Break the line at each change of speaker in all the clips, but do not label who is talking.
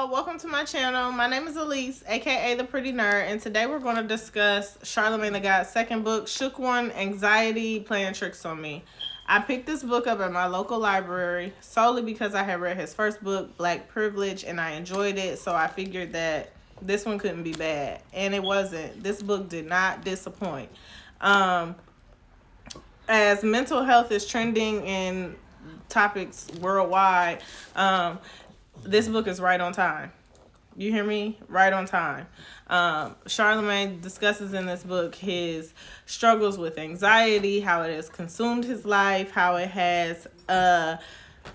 welcome to my channel. My name is Elise, aka The Pretty Nerd, and today we're going to discuss Charlamagne Tha God's second book, Shook One: Anxiety Playing Tricks on Me. I picked this book up at my local library solely because I had read his first book, Black Privilege, and I enjoyed it, so I figured that this one couldn't be bad, and it wasn't. This book did not disappoint. As mental health is trending in topics worldwide, this book is right on time. You hear me? Right on time. Charlamagne discusses in this book his struggles with anxiety, how it has consumed his life, how it has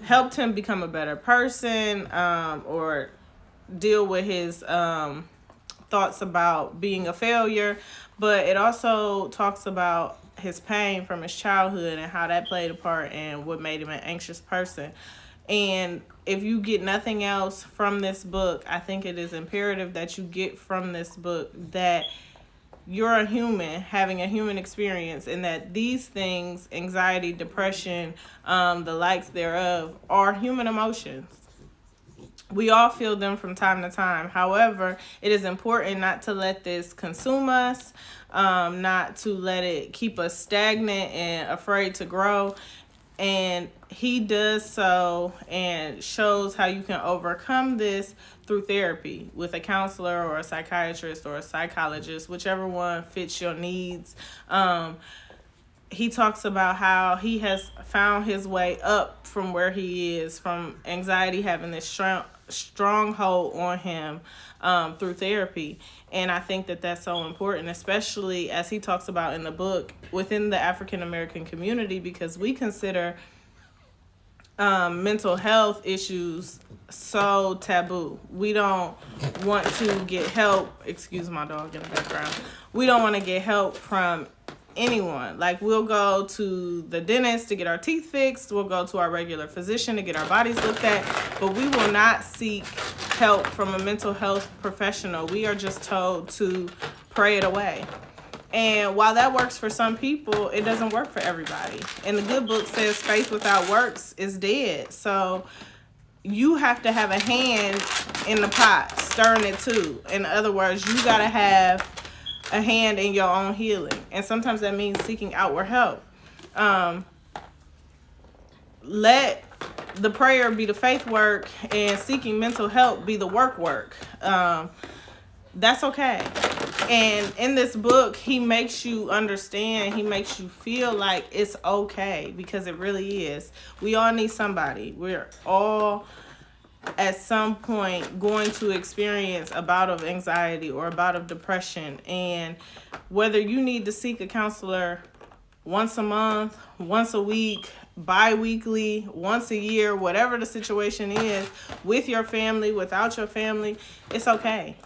helped him become a better person, or deal with his thoughts about being a failure. But it also talks about his pain from his childhood and how that played a part and what made him an anxious person. And if you get nothing else from this book, I think it is imperative that you get from this book that you're a human having a human experience, and that these things, anxiety, depression, the likes thereof, are human emotions. We all feel them from time to time. However, it is important not to let this consume us, not to let it keep us stagnant and afraid to grow. And he does so and shows how you can overcome this through therapy with a counselor or a psychiatrist or a psychologist, whichever one fits your needs. He talks about how he has found his way up from where he is, from anxiety having this stronghold on him through therapy. And I think that that's so important, especially as he talks about in the book within the African American community, because we consider mental health issues so taboo. We don't want to get help. Excuse my dog in the background. We don't want to get help from anyone. Like, we'll go to the dentist to get our teeth fixed, we'll go to our regular physician to get our bodies looked at, but we will not seek help from a mental health professional. We are just told to pray it away. And while that works for some people, it doesn't work for everybody. And the good book says faith without works is dead. So you have to have a hand in the pot, stirring it too. In other words, you got to have a hand in your own healing. And sometimes that means seeking outward help. Let the prayer be the faith work and seeking mental help be the work. That's okay. And in this book, he makes you understand, he makes you feel like it's okay, because it really is. We all need somebody. We're all at some point going to experience a bout of anxiety or a bout of depression. And whether you need to seek a counselor once a month, once a week, bi-weekly, once a year, whatever the situation is, with your family, without your family, it's okay.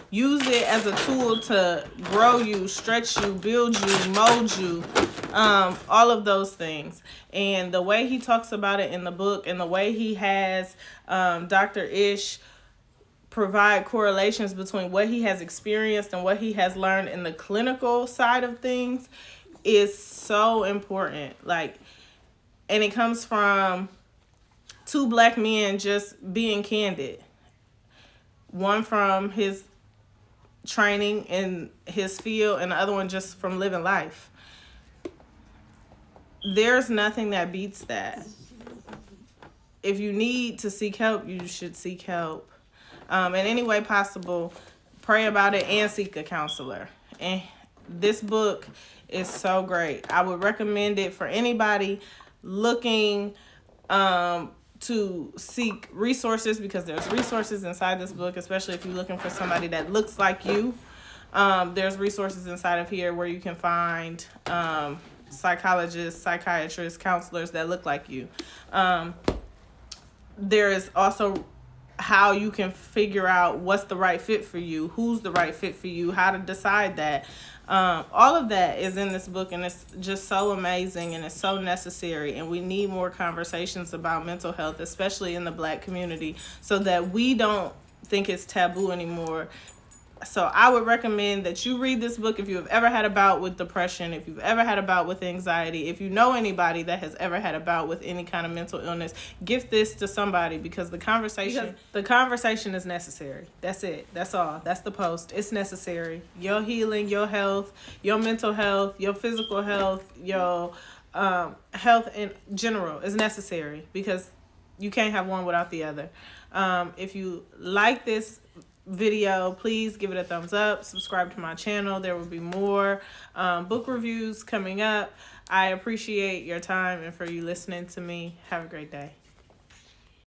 Use it as a tool to grow you, stretch you, build you, mold you, all of those things. And the way he talks about it in the book, and the way he has Dr. Ish provide correlations between what he has experienced and what he has learned in the clinical side of things, is so important. Like, and it comes from two black men just being candid. One from his training in his field, and the other one just from living life. There's nothing that beats that. If you need to seek help, you should seek help. In any way possible, pray about it and seek a counselor. And this book is so great. I would recommend it for anybody looking to seek resources, because there's resources inside this book, especially if you're looking for somebody that looks like you. There's resources inside of here where you can find psychologists, psychiatrists, counselors that look like you. There is also how you can figure out what's the right fit for you, who's the right fit for you, how to decide that. All of that is in this book, and it's just so amazing, and it's so necessary. And we need more conversations about mental health, especially in the Black community, so that we don't think it's taboo anymore. So I would recommend that you read this book if you have ever had a bout with depression, if you've ever had a bout with anxiety, if you know anybody that has ever had a bout with any kind of mental illness, gift this to somebody, because the conversation is necessary. That's it. That's all. That's the post. It's necessary. Your healing, your health, your mental health, your physical health, your health in general is necessary, because you can't have one without the other. If you like this video, please give it a thumbs up, subscribe to my channel. There will be more book reviews coming up. I appreciate your time and for you listening to me. Have a great day.